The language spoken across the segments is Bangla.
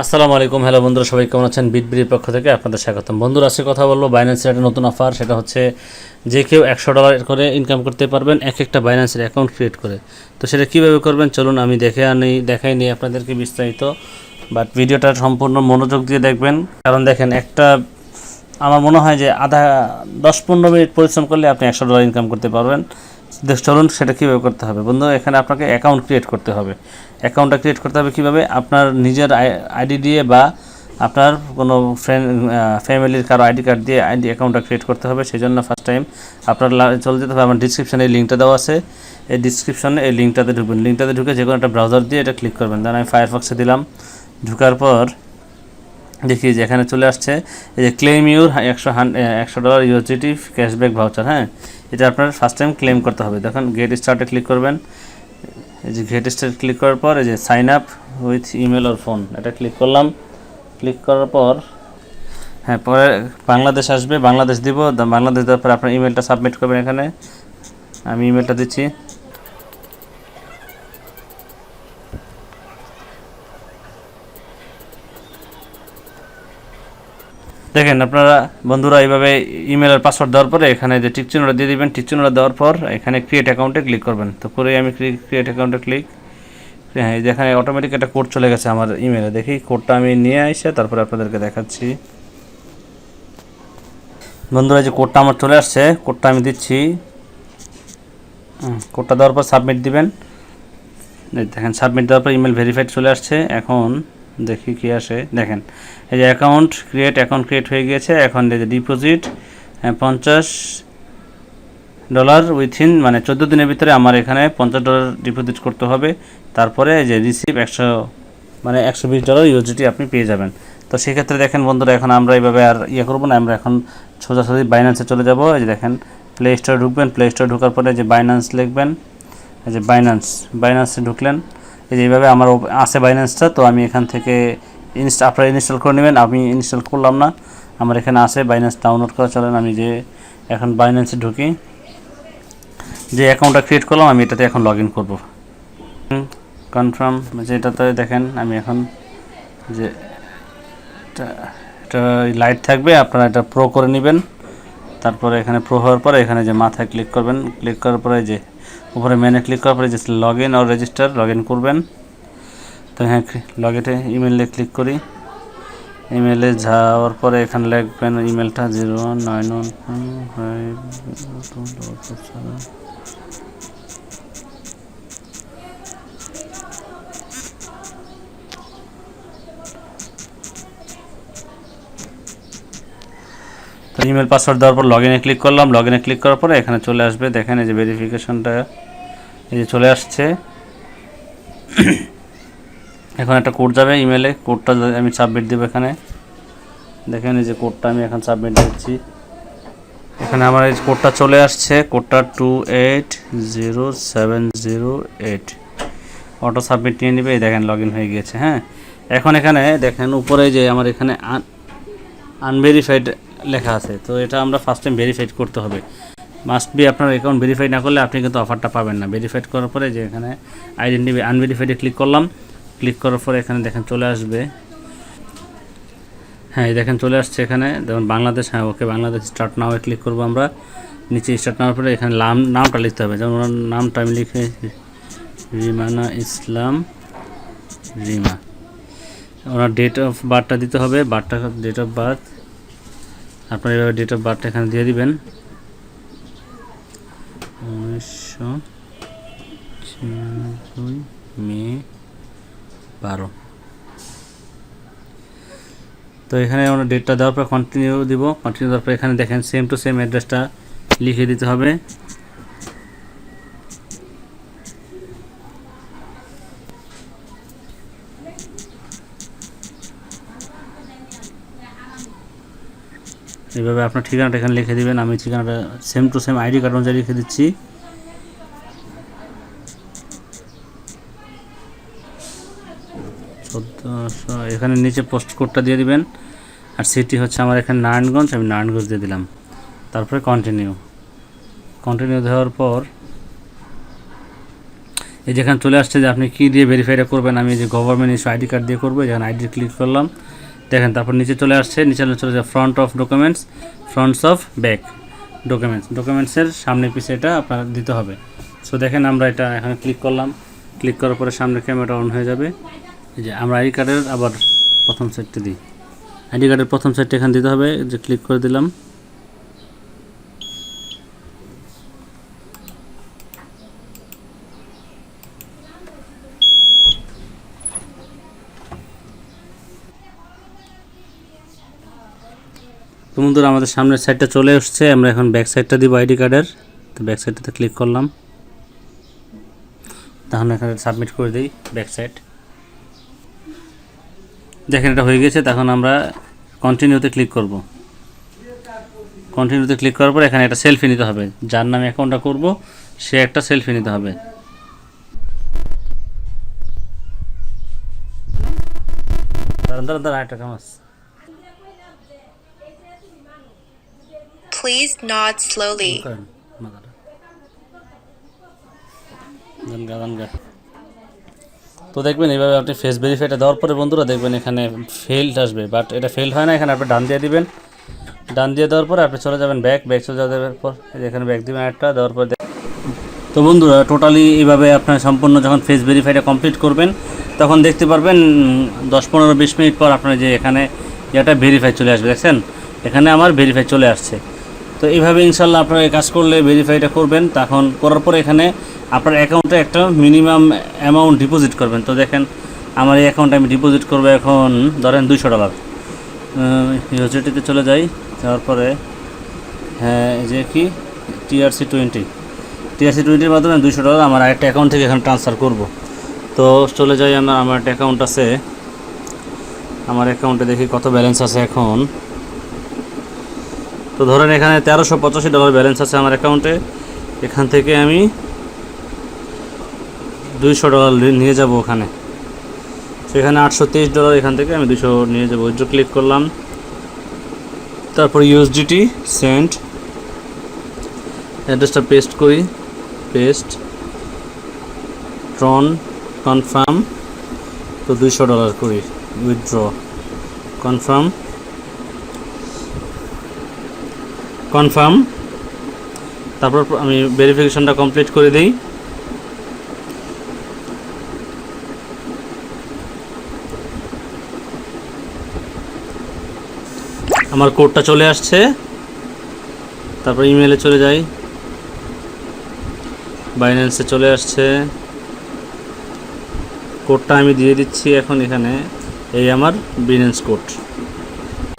আসসালামু আলাইকুম। হ্যালো বন্ধুরা, সবাই কেমন আছেন? বিটবিডির পক্ষ থেকে আপনাদের স্বাগতম। বন্ধুরা, আজকে কথা বলবো বাইন্যান্সের একটা নতুন অফার। সেটা হচ্ছে যে কেউ $100 করে ইনকাম করতে পারবেন একটা বাইন্যান্সের অ্যাকাউন্ট ক্রিয়েট করে। তো সেটা কীভাবে করবেন চলুন আমি দেখাই নিই আপনাদেরকে বিস্তারিত। বাট ভিডিওটা সম্পূর্ণ মনোযোগ দিয়ে দেখবেন, কারণ দেখেন আমার মনে হয় যে 10-15 মিনিট পরিশ্রম করলে আপনি $100 ইনকাম করতে পারবেন। চলুন সেটা কীভাবে করতে হবে। বন্ধু, এখানে আপনাকে অ্যাকাউন্ট ক্রিয়েট করতে হবে। অ্যাকাউন্টটা ক্রিয়েট করতে হবে কীভাবে? আপনার নিজের আইডি দিয়ে বা আপনার কোনো ফ্যামিলির কারো আইডি কার্ড দিয়ে অ্যাকাউন্টটা ক্রিয়েট করতে হবে। সেই জন্য ফার্স্ট টাইম আপনার চলে যেতে হবে। আমার ডিসক্রিপশানে এই লিঙ্কটা দেওয়া আছে, এই ডিসক্রিপশানে এই লিঙ্কটাতে ঢুকবেন। লিঙ্কটাতে ঢুকে যে কোনো একটা ব্রাউজার দিয়ে এটা ক্লিক করবেন। দেন আমি ফায়ারফক্সে দিলাম। ঢুকার পর দেখি যে এখানে চলে আসছে এই যে claim your $100 USDT cashback voucher. হ্যাঁ, এটা আপনার ফার্স্ট টাইম ক্লেম করতে হবে। দেখুন গেট স্টার্টে ক্লিক করবেন। এই যে গেট স্টার্ট ক্লিক করার পর এই যে sign up with email or phone, এটা ক্লিক করলাম। ক্লিক করার পর হ্যাঁ, পরে বাংলাদেশ আসবে, বাংলাদেশ দিব। বাংলাদেশ দেওয়ার পর আপনার ইমেলটা সাবমিট করবেন। এখানে আমি ইমেলটা দিচ্ছি। দেখেন আপনারা বন্ধুরা, এইভাবে ইমেলের পাসওয়ার্ড দেওয়ার পরে এখানে যে টিক চিহ্নটা দিয়ে দিবেন। টিক চিহ্নটা দেওয়ার পর এখানে ক্রিয়েট অ্যাকাউন্টে ক্লিক করবেন। তো করে আমি ক্রিয়েট অ্যাকাউন্টে ক্লিক, হ্যাঁ, এখানে অটোমেটিক একটা কোড চলে গেছে আমার ইমেলে। দেখি কোডটা আমি নিয়ে এসে তারপরে আপনাদেরকে দেখাচ্ছি। বন্ধুরা, যে কোডটা আমার চলে আসছে, কোডটা আমি দিচ্ছি। কোডটা দেওয়ার পর সাবমিট দিবেন। দেখেন সাবমিট দেওয়ার পর ইমেল ভেরিফাইড চলে আসছে। এখন দেখি কি আসে। দেখেন এই যে অ্যাকাউন্ট ক্রিয়েট হয়ে গিয়েছে। এখন এই যে ডিপোজিট $50 উইথিন, মানে 14 দিনের ভিতরে আমার এখানে $50 ডিপোজিট করতে হবে। তারপরে এই যে রিসিভ $120 USDT আপনি পেয়ে যাবেন। তো সেক্ষেত্রে দেখেন বন্ধুরা, এখন আমরা এইভাবে আর করবো না। আমরা এখন সোজাসুজি বাইন্যান্সে চলে যাব। এই যে দেখেন প্লে স্টোরে ঢুকবেন। প্লে স্টোরে ঢোকার পরে যে বাইন্যান্স লিখবেন। এই যে বাইন্যান্সে ঢুকলেন। এই যে এইভাবে আমার আছে বাইন্যান্সটা। তো আমি এখান থেকে আপনারা ইনস্টল করে নেবেন। আমি ইনস্টল করলাম না, আমার এখানে আছে বাইন্যান্স ডাউনলোড করা। চলেন আমি যে এখন বাইন্যান্সে ঢুকি। যে অ্যাকাউন্টটা ক্রিয়েট করলাম আমি এটাতে এখন লগ ইন করবো। কনফার্ম, যেটাতে দেখেন আমি এখন যে এটা লাইট থাকবে, আপনারা এটা প্রো করে নেবেন। তারপরে এখানে প্রো হওয়ার পরে এখানে যে মাথায় ক্লিক করবেন। ক্লিক করার পরে যে উপরে মেনে ক্লিক করার পরে যে লগ ইন আর রেজিস্টার, লগ ইন করবেন। তো হ্যাঁ, লগ ইনে ইমেলে ক্লিক করি। ইমেলে যাওয়ার পরে এখানে লিখবেন ইমেলটা 09115। তো ইমেল পাসওয়ার্ড দেওয়ার পর লগ ইনে ক্লিক করলাম। লগ ইনে ক্লিক করার পরে এখানে চলে আসবে। দেখেন এই যে ভেরিফিকেশনটা এই যে চলে আসছে। এখন একটা কোড যাবে ইমেলে, কোডটা আমি সাবমিট দেবো। এখানে দেখেন এই যে কোডটা আমি এখন সাবমিট দিচ্ছি। এখানে আমার এই কোডটা চলে আসছে। কোডটা 280708 অটো সাবমিট নিয়ে নেবে। এই দেখেন লগ ইন হয়ে গিয়েছে। হ্যাঁ, এখন এখানে দেখেন উপরে যে আমার এখানে আনভেরিফাইড লেখা আছে। তো এটা আমরা ফার্স্ট টাইম ভেরিফাইড করতে হবে। মাস্ট বি আপনার অ্যাকাউন্ট ভেরিফাই না করলে আপনি কিন্তু অফারটা পাবেন না। ভেরিফাইড করার পরে যে এখানে আইডেন্টিটি আনভেরিফাইডে ক্লিক করলাম। ক্লিক করার পরে এখানে দেখেন চলে আসবে। হ্যাঁ, এই দেখেন চলে আসছে। এখানে দেখুন বাংলাদেশ। হ্যাঁ, ওকে, বাংলাদেশ স্টার্ট নাও ক্লিক করবো আমরা। নিচে স্টার্ট নেওয়ার পরে এখানে নামটা লিখতে হবে। যেমন ওনার নামটা আমি লিখে রিমানা ইসলাম রিমা। ওনার ডেট অফ বার্থটা দিতে হবে। ডেট অফ বার্থ আপনার এভাবে ডেট অফ বার্থটা এখানে দিয়ে দিবেন। 1996 মে 12। তো এখানে আমরা ডেটটা দেওয়ার পর কন্টিনিউ দিব। কন্টিনিউ দেওয়ার পর এখানে দেখেন সেম টু সেম অ্যাড্রেসটা লিখে দিতে হবে। এইভাবে আপনার ঠিকানাটা এখানে লিখে দিবেন। আমি ঠিকানাটা same to same ID card অনুযায়ী লিখে দিচ্ছি। এখানে নিচে পোস্ট কোডটা দিয়ে দিবেন। আর সিটি হচ্ছে আমার এখানে নারায়ণগঞ্জ, আমি নারায়ণগঞ্জ দিয়ে দিলাম। তারপরে কন্টিনিউ দেওয়ার পর এই যেখানে চলে আসছে যে আপনি কী দিয়ে ভেরিফাইটা করবেন। আমি যে গভর্নমেন্ট ইস্যু আইডি কার্ড দিয়ে করবো, যেখানে আইডি ক্লিক করলাম, দেখেন তারপর নিচে চলে আসছে, নিচে চলে যায় front of documents, fronts of back ডকুমেন্টসের সামনে পিছে এটা আপনার দিতে হবে। সো দেখেন আমরা এটা এখানে ক্লিক করলাম, ক্লিক করার পরে সামনে ক্যামেরাটা অন হয়ে যাবে। এই যে আমরা আইডি কার্ডের আবার প্রথম সাইডটা দিই, আইডি কার্ডের প্রথম সাইডটা এখানে দিতে হবে, যে ক্লিক করে দিলাম। তো বন্ধুরা আমাদের সামনের সাইডটা চলে আসছে, আমরা এখন ব্যাক সাইডটা দিব আইডি কার্ডের। তো ব্যাক সাইডটাতে ক্লিক করলাম, তাহলে এখানে সাবমিট করে দিই ব্যাক সাইড। দেখেন এটা হয়ে গেছে। তখন আমরা কন্টিনিউতে ক্লিক করব। কন্টিনিউতে ক্লিক করার পর এখানে একটা সেলফি নিতে হবে, যার নামে অ্যাকাউন্টটা করব সে একটা সেলফি নিতে হবে। Please nod slowly. তো দেখবেন এইভাবে আপনি ফেস ভেরিফাইটা দেওয়ার পরে বন্ধুরা দেখবেন এখানে ফেলড আসবে, বাট এটা ফেল হয় না। এখানে আপনি ডান দিয়ে দিবেন, ডান দিয়ে দেওয়ার পরে আপনি চলে যাবেন ব্যাক চলে যাওয়ার পর এখানে ব্যাক দিবেন একটা, দেওয়ার পর। তো বন্ধুরা টোটালি এইভাবে আপনার সম্পূর্ণ যখন ফেস ভেরিফাইটা কমপ্লিট করবেন তখন দেখতে পারবেন 10-15-20 মিনিট পর আপনার যে এখানে এটা ভেরিফাই চলে আসবে। দেখছেন এখানে আমার ভেরিফাই চলে আসছে। তো এইভাবে ইনশাল্লাহ আপনারা এই কাজ করলে ভেরিফাইটা করবেন, তখন করার পরে এখানে আপনার অ্যাকাউন্টে একটা মিনিমাম অ্যামাউন্ট ডিপোজিট করবেন। তো দেখেন আমার এই অ্যাকাউন্টে আমি ডিপোজিট করবো এখন ধরেন $200। ইউএসডিটিতে চলে যাই, যাওয়ার পরে হ্যাঁ এই যে কি TRC20 মাধ্যমে $200 আমার আরেকটা অ্যাকাউন্ট থেকে এখানে ট্রান্সফার করব। তো চলে যাই আমার একটা অ্যাকাউন্ট আছে, আমার অ্যাকাউন্টে দেখি কত ব্যালেন্স আছে এখন। তো ধরেন এখানে $1385 ব্যালেন্স আছে আমার অ্যাকাউন্টে। এখান থেকে আমি $200 নিয়ে যাব ওখানে। সেখানে $823, এখান থেকে আমি 200 নিয়ে যাব। উইথড্র ক্লিক করলাম, তারপর USDT সেন্ড অ্যাড্রেসটা পেস্ট করি, পেস্ট ট্রন কনফার্ম। তো $200 করি, উইথড্র কনফার্ম। তারপর আমি ভেরিফিকেশনটা কমপ্লিট করে দিই। আমার কোডটা চলে আসছে, তারপর ইমেলে চলে যাই, বাইন্যান্সে চলে আসছে, কোডটা আমি দিয়ে দিচ্ছি এখন এখানে, এই আমার বাইন্যান্স কোড।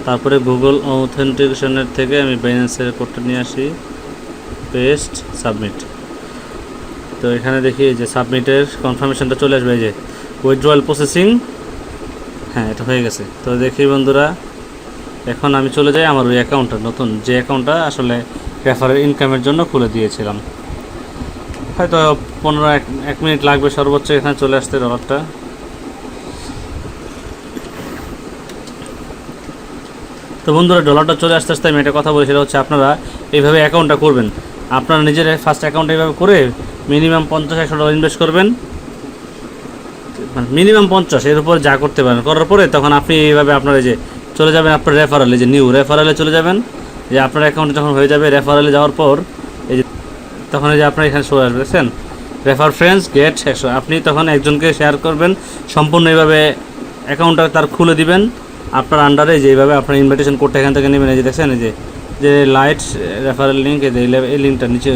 তারপরে গুগল অথেন্টিকেশনের থেকে আমি বাইন্যান্সের কোডটা নিয়ে আসি, পেস্ট সাবমিট। তো এখানে দেখি যে সাবমিটের কনফার্মেশনটা চলে আসবে, এই যে উইথড্রয়াল প্রসেসিং, হ্যাঁ এটা হয়ে গেছে। তো দেখি বন্ধুরা এখন আমি চলে যাই আমার ওই অ্যাকাউন্টটা, নতুন যে অ্যাকাউন্টটা আসলে রেফারেল ইনকামের জন্য খুলে দিয়েছিলাম। হয়তো 1 মিনিট লাগবে সর্বোচ্চ এখানে চলে আসতে ডলারটা। তো বন্ধুরা ডলারটা চলে আসতে আসতে আমি একটা কথা বলি, সেটা হচ্ছে আপনারা এইভাবে অ্যাকাউন্টটা করবেন। আপনারা নিজের ফার্স্ট অ্যাকাউন্ট এইভাবে করে মিনিমাম $50-100 ইনভেস্ট করবেন, মিনিমাম 50, এর উপর যা করতে পারেন করার পরে তখন আপনি এইভাবে আপনার এই যে চলে যাবেন আপনার রেফারেলে, যে নিউ রেফারেলে চলে যাবেন। যে আপনার অ্যাকাউন্টে যখন হয়ে যাবে রেফারেলে যাওয়ার পর এই যে তখন এই যে আপনার এখানে শো আসবে, দেখছেন রেফার ফ্রেন্ডস গেট 100। আপনি তখন একজনকে শেয়ার করবেন, সম্পূর্ণ এইভাবে অ্যাকাউন্টটা তার খুলে দিবেন আপনার আন্ডারে। যেভাবে আপনার ইনভিটেশন কোডটা এখান থেকে নেবেন, এই যে দেখছেন এই যে লাইট রেফারেল লিঙ্ক, এই লিঙ্কটা নিচে,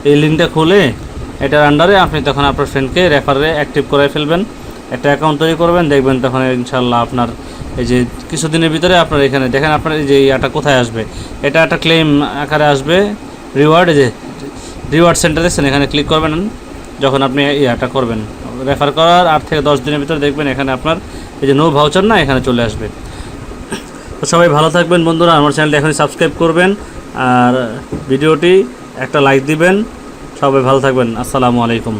এই লিঙ্কটা খুলে এটার আন্ডারে আপনি তখন আপনার ফ্রেন্ডকে রেফারে অ্যাক্টিভ করে ফেলবেন, একটা অ্যাকাউন্ট তৈরি করবেন। দেখবেন তখন ইনশাল্লাহ আপনার এই যে কিছুদিনের ভিতরে আপনার এখানে দেখেন আপনার এই যে ইয়াটা কোথায় আসবে, এটা একটা ক্লেম আকারে আসবে রিওয়ার্ড। এই যে রিওয়ার্ড সেন্টার দেখছেন, এখানে ক্লিক করবেন যখন আপনি ইয়াটা করবেন রেফার করার 8 থেকে 10 দিনের ভিতরে দেখবেন এখানে আপনার এই যে নো ভাউচার না এখানে চলে আসবে। তো সবাই ভালো থাকবেন বন্ধুরা, আমার চ্যানেলটা এখনই সাবস্ক্রাইব করবেন আর ভিডিওটি একটা লাইক দিবেন। সবাই ভালো থাকবেন, আসসালামু আলাইকুম।